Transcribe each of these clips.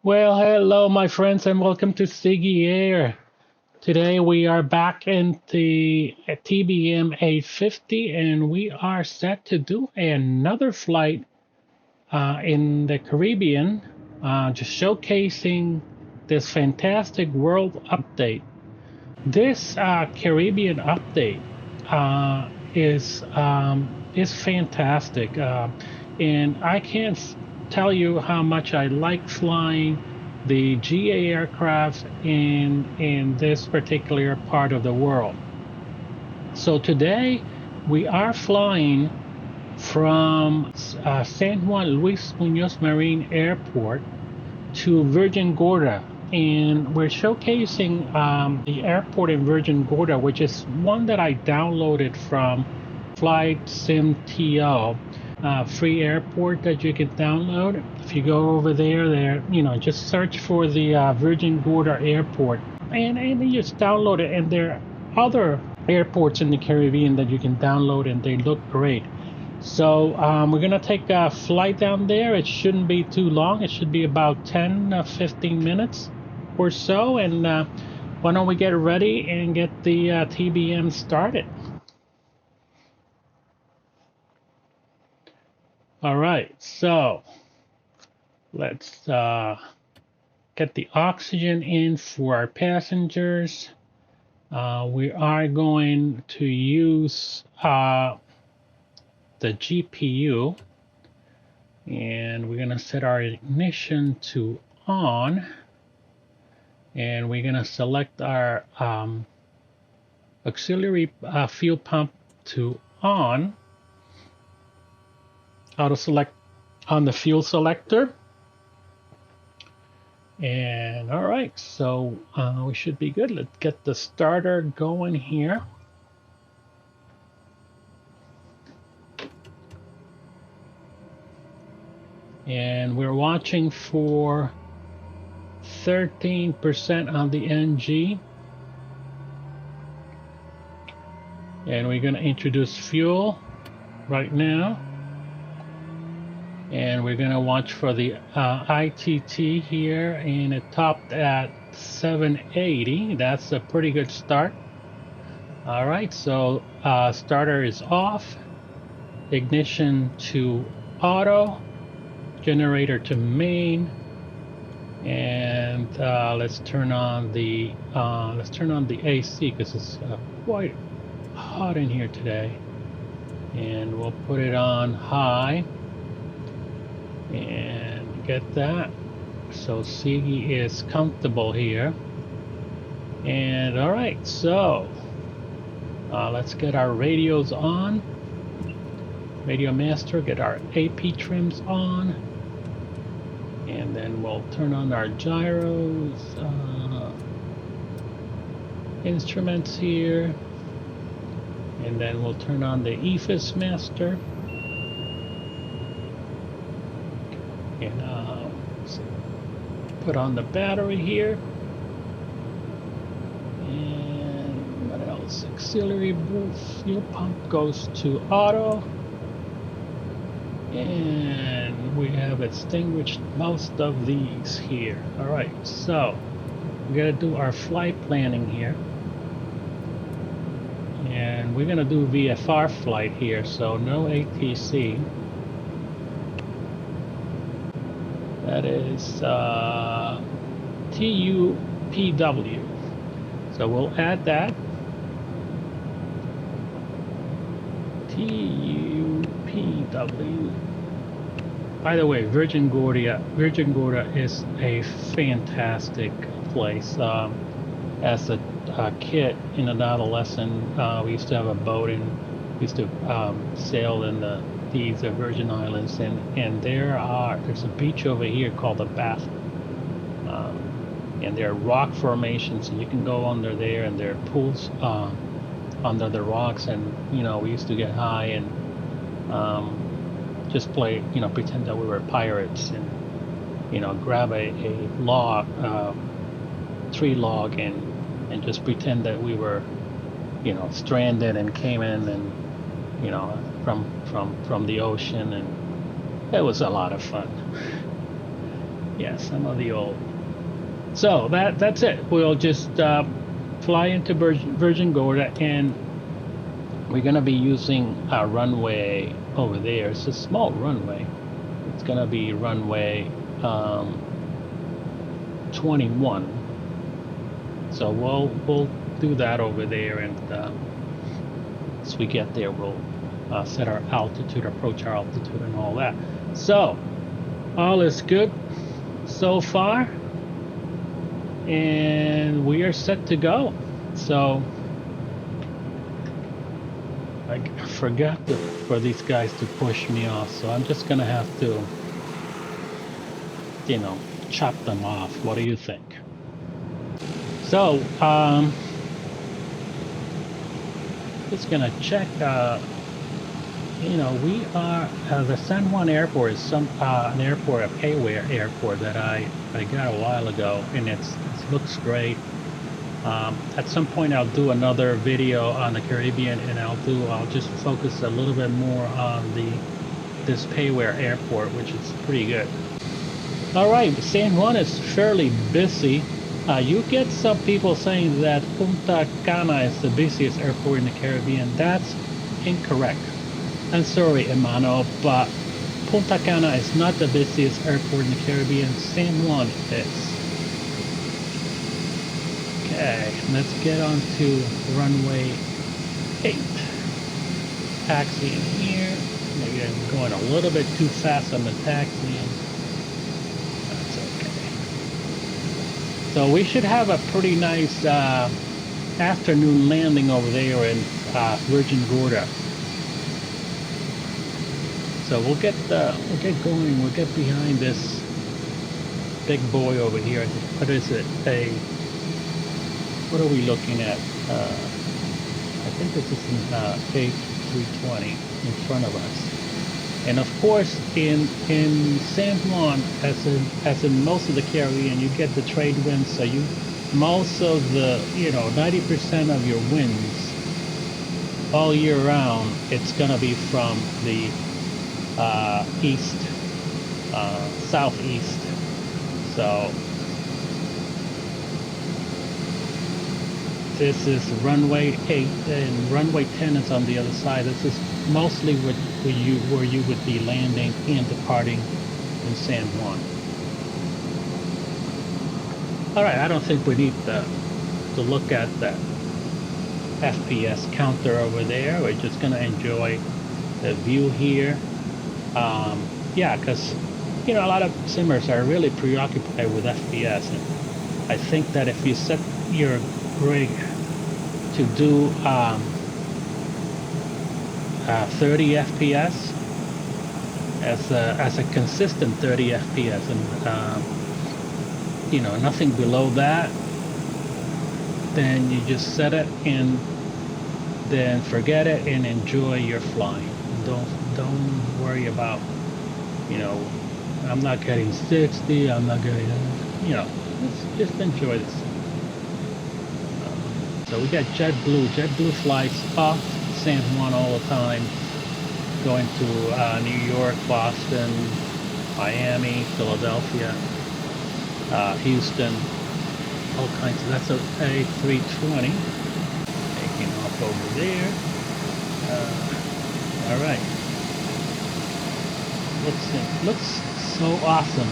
Well, hello, my friends, and welcome to Siggy Air. Today we are back in the TBM 850, and we are set to do another flight in the Caribbean, just showcasing this fantastic world update. This Caribbean update is fantastic, and I can't tell you how much I like flying the GA aircraft in this particular part of the world. So today we are flying from San Juan Luis Muñoz Marin Airport to Virgin Gorda, and we're showcasing the airport in Virgin Gorda, which is one that I downloaded from Flight Sim TL, free airport that you can download. If you go over there, just search for the Virgin Gorda Airport, and you just download it. And there are other airports in the Caribbean that you can download, and they look great. So we're going to take a flight down there. It shouldn't be too long. It should be about 10-15 minutes or so. And why don't we get ready and get the TBM started? All right, so let's get the oxygen in for our passengers. We are going to use the GPU, and we're going to set our ignition to on, and we're going to select our auxiliary fuel pump to on. Auto select on the fuel selector, and all right, so we should be good. Let's get the starter going here. And we're watching for 13% on the NG. And we're going to introduce fuel right now. And we're going to watch for the ITT here, and it topped at 780. That's a pretty good start. All right, so starter is off. Ignition to auto. Generator to main, and let's turn on the AC because it's quite hot in here today, and we'll put it on high and get that so Siggy is comfortable here. And all right, so let's get our radios on. Radio master, get our AP trims on, and then we'll turn on our gyros, instruments here, and then we'll turn on the Msfs master, and put on the battery here, and what else? Auxiliary fuel pump goes to auto. And we have extinguished most of these here. All right, so we're gonna do our flight planning here, and we're gonna do VFR flight here, so no ATC. That is TUPW. So we'll add that. TUPW. By the way, Virgin Gorda is a fantastic place. As a kid, in an adolescent, we used to have a boat, and we used to sail in these Virgin Islands, and there's a beach over here called the Bath, and there are rock formations, and you can go under there, and there are pools under the rocks, and we used to get high and just play, pretend that we were pirates, and grab a log, tree log, and just pretend that we were stranded and came in, and from the ocean, and it was a lot of fun. Yeah, some of the old. So that's it. We'll just fly into Virgin Gorda, and we're gonna be using a runway over there. It's a small runway. It's gonna be runway 21. So we'll do that over there, and as we get there, we'll set our altitude, approach our altitude, and all that. So all is good so far, and we are set to go. So I forgot for these guys to push me off, so I'm just gonna have to, you know, chop them off. What do you think? So just gonna check. You know, we are the San Juan Airport is an airport, a payware airport that I got a while ago, and it looks great. At some point I'll do another video on the Caribbean, and I'll just focus a little bit more on this payware airport, which is pretty good. All right, San Juan is fairly busy. You get some people saying that Punta Cana is the busiest airport in the Caribbean. That's incorrect. I'm sorry, hermano, but Punta Cana is not the busiest airport in the Caribbean. San Juan is. Okay, let's get on to runway 8. Taxi in here. Maybe I'm going a little bit too fast on the taxi. That's okay. So we should have a pretty nice afternoon landing over there in Virgin Gorda. So we'll get going. We'll get behind this big boy over here. What is it? What are we looking at? I think this is an A320 in front of us. And of course, in San Juan, as in most of the Caribbean, you get the trade winds. So most of the 90% of your winds all year round, it's gonna be from the east, southeast. So this is runway 8, and runway 10 is on the other side. This is mostly where you would be landing and departing in San Juan. All right, I don't think we need to look at the FPS counter over there. We're just gonna enjoy the view here. Yeah, because a lot of simmers are really preoccupied with FPS, and I think that if you set your rig to do 30 FPS as a consistent 30 FPS, and nothing below that, then you just set it and then forget it and enjoy your flying. Don't worry about, I'm not getting 60, I'm not getting, just enjoy this. So we got JetBlue. JetBlue flies off San Juan all the time, going to New York, Boston, Miami, Philadelphia, Houston, all kinds of, that's a A320 taking off over there. All right. Looks so awesome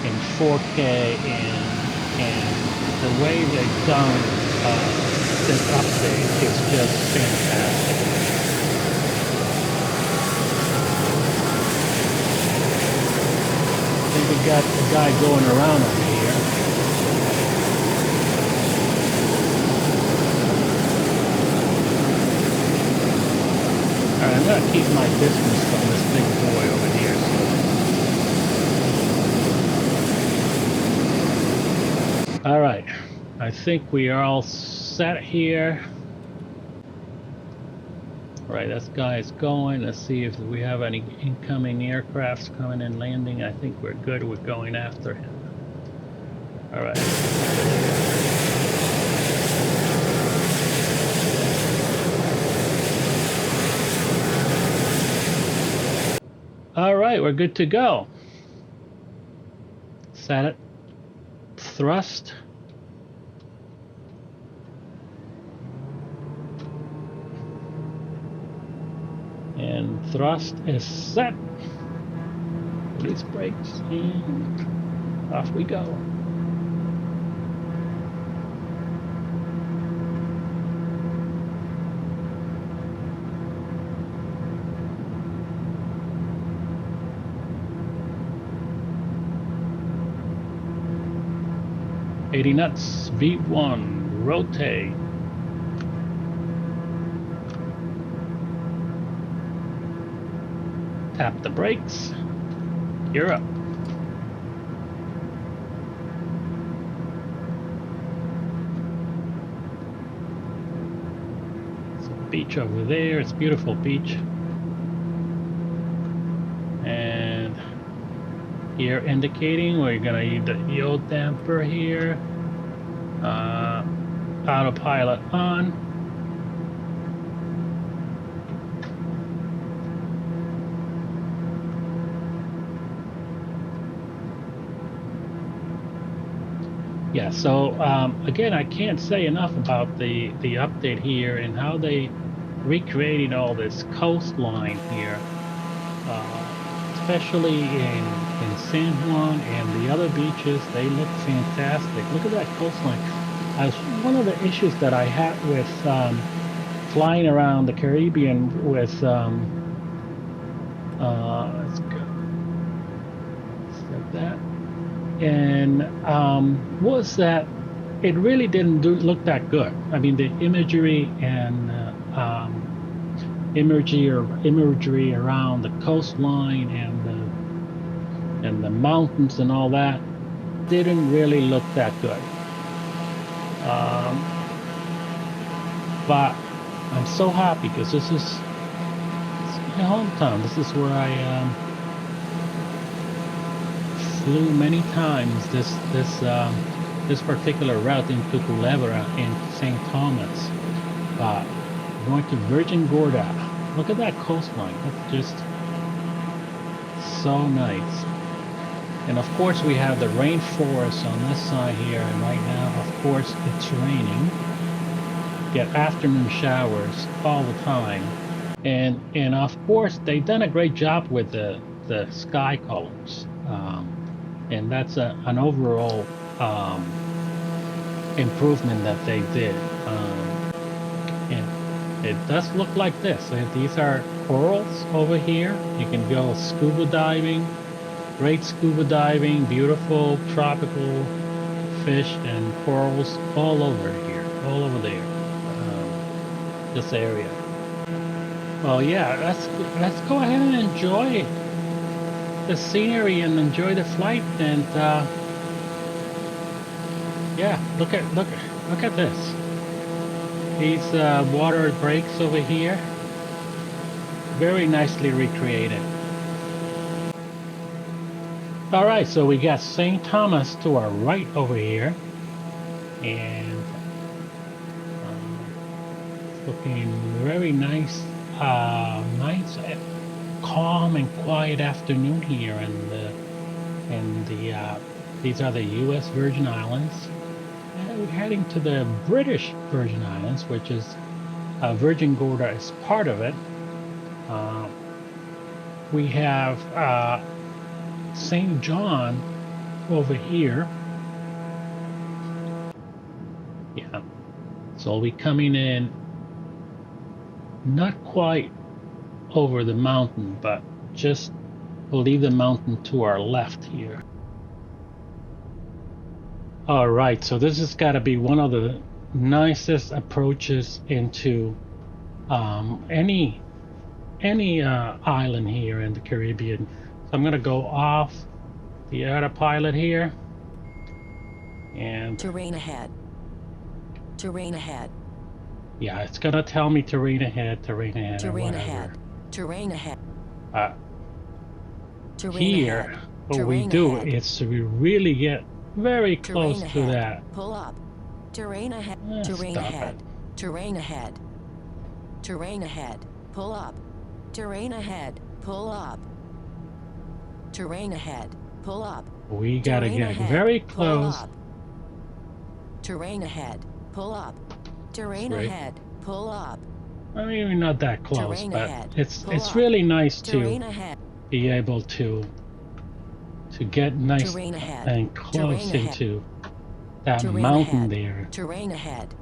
in 4K, and the way they've done this update is just fantastic. I think we got a guy going around over here. Alright, I'm gonna keep my distance from this big boy over here. Alright, I think we are all set here. Alright, this guy is going. Let's see if we have any incoming aircrafts coming and landing. I think we're good. We're going after him. Alright. Alright, we're good to go. set it. Thrust. And thrust is set. Release brakes and off we go. $80 knots, V1, rotate. Tap the brakes. You're up. It's a beach over there. It's a beautiful beach. And here indicating we're gonna use the yaw damper here. Autopilot on. Yeah, so again, I can't say enough about the update here and how they recreated all this coastline here, especially in San Juan and the other beaches. They look fantastic. Look at that coastline. One of the issues that I had with flying around the Caribbean with let's go step that. And was that it really didn't look that good. I mean, the imagery and imagery around the coastline and the mountains and all that didn't really look that good. But I'm so happy because this is my hometown. This is where I flew many times this particular route into Culebra and St. Thomas. Going to Virgin Gorda. Look at that coastline. That's just so nice. And of course we have the rainforest on this side here, and right now of course it's raining. Get afternoon showers all the time. And of course they've done a great job with the sky colors. And that's an overall improvement that they did. And it does look like this. These are corals over here. You can go scuba diving, great scuba diving, beautiful tropical fish and corals all over here, all over there, this area. Well, yeah, let's go ahead and enjoy the scenery and enjoy the flight. And yeah, look at this. These water breaks over here, very nicely recreated. All right, so we got St. Thomas to our right over here, and looking very nice, nice, calm and quiet afternoon here, and these are the U.S. Virgin Islands. And we're heading to the British Virgin Islands, which is Virgin Gorda is part of it. We have St. John over here. Yeah, so we'll be coming in not quite over the mountain, but just we'll leave the mountain to our left here. All right, so this has got to be one of the nicest approaches into any island here in the Caribbean. So I'm gonna go off the autopilot here, and terrain ahead. Terrain ahead. Yeah, it's gonna tell me terrain ahead, terrain ahead, terrain or ahead. Terrain ahead. Terrain here, ahead. What terrain we do ahead. Is we really get very close to that. Pull up. Terrain ahead. Terrain ahead. It. Terrain ahead. Terrain ahead. Pull up. Terrain ahead. Pull up. Terrain ahead. Pull up. We gotta Terrain get ahead. very Pull close. up. Terrain ahead. Pull up. Terrain Right. ahead. Pull up. I mean, we're not that close, Terrain but ahead. it's Pull up. really nice Terrain to ahead. be able to get nice Terrain ahead. and Terrain close ahead. into that Terrain mountain ahead. there. Terrain ahead.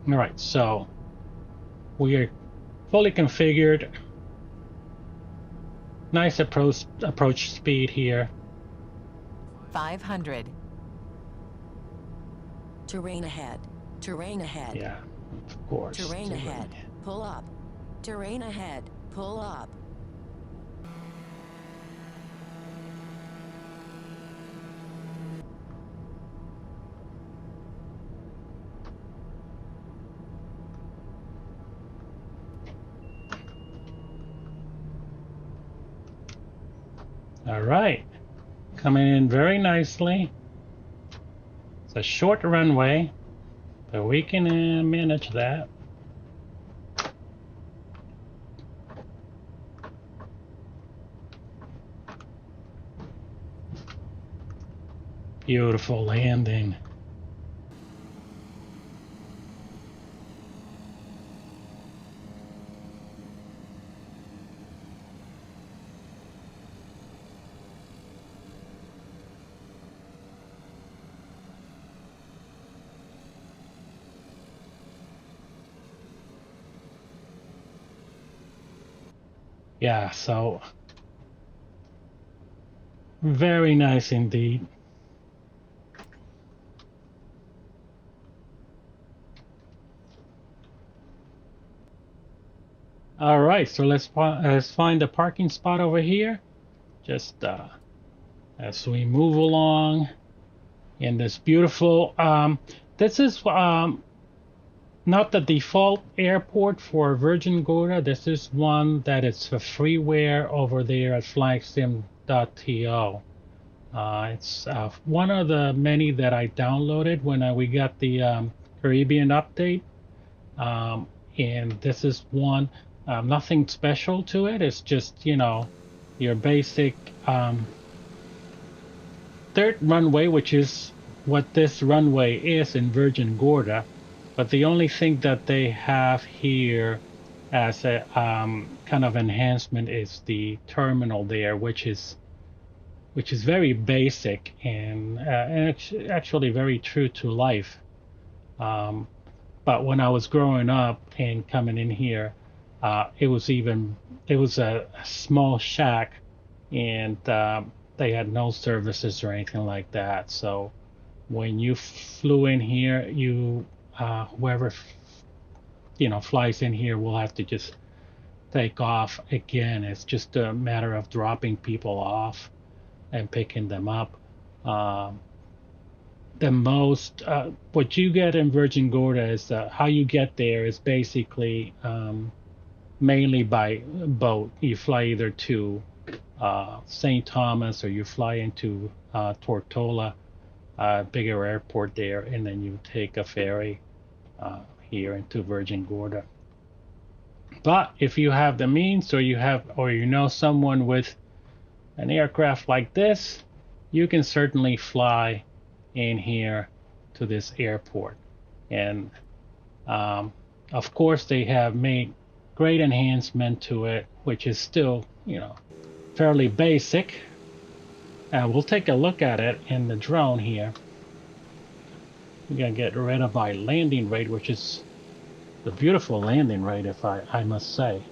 All right, so we are fully configured. Nice approach speed here. 500. Terrain ahead. Terrain ahead. Yeah, of course. Terrain ahead. Pull up. Terrain ahead. Pull up. All right, coming in very nicely. It's a short runway, but we can manage that. Beautiful landing. Yeah, so very nice indeed. All right, so let's find a parking spot over here. Just as we move along in this beautiful. This is not the default airport for Virgin Gorda. This is one that it's for freeware over there at flagsim.to. It's one of the many that I downloaded when we got the Caribbean update. And this is one, nothing special to it. It's just, you know, your basic third runway, which is what this runway is in Virgin Gorda. But the only thing that they have here as a kind of enhancement is the terminal there, which is very basic and actually very true to life. But when I was growing up and coming in here, it was a small shack, and they had no services or anything like that. So when you flew in here, whoever flies in here will have to just take off again. It's just a matter of dropping people off and picking them up. The most what you get in Virgin Gorda is how you get there is basically mainly by boat. You fly either to St. Thomas or you fly into Tortola, bigger airport there, and then you take a ferry here into Virgin Gorda. But if you have the means, or you know someone with an aircraft like this, you can certainly fly in here to this airport. And of course they have made great enhancement to it, which is still, fairly basic. We'll take a look at it in the drone here. We're gonna get rid of my landing rate, which is the beautiful landing rate, if I must say.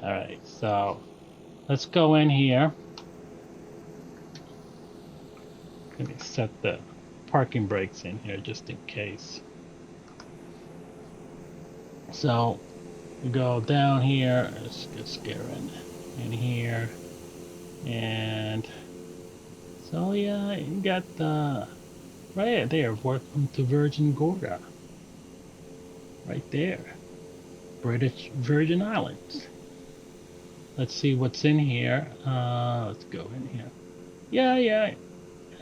All right, so let's go in here. Let me set the parking brakes in here just in case. So we go down here. Let's get in here, and so yeah, you got right there. Welcome to Virgin Gorda. Right there, British Virgin Islands. Let's see what's in here. Let's go in here. Yeah.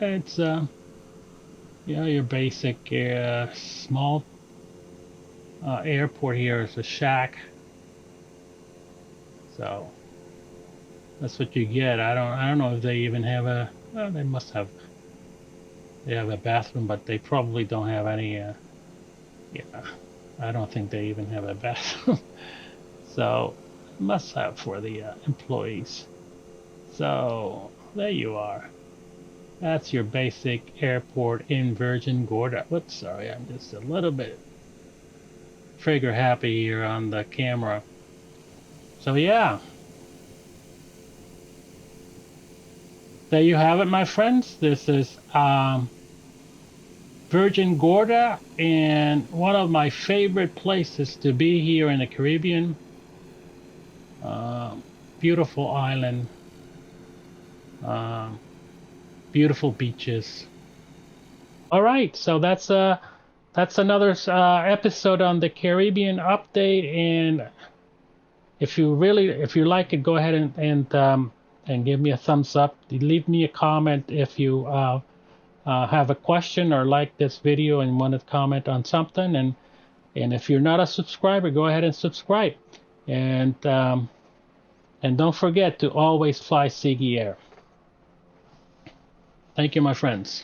It's your basic small airport here. Is a shack. So that's what you get. I don't know if they even have a. Well, they must have. They have a bathroom, but they probably don't have any. Yeah, I don't think they even have a bathroom. So must have for the employees. So there you are. That's your basic airport in Virgin Gorda. Whoops, sorry, I'm just a little bit trigger happy here on the camera. So yeah, there you have it, my friends. This is Virgin Gorda, and one of my favorite places to be here in the Caribbean. Um, Beautiful island, um, beautiful beaches. All right, so that's another episode on the Caribbean update. And if you like it, go ahead and give me a thumbs up. Leave me a comment if you have a question or like this video and want to comment on something. And if you're not a subscriber, go ahead and subscribe. And don't forget to always fly Tjsj Air. Thank you, my friends.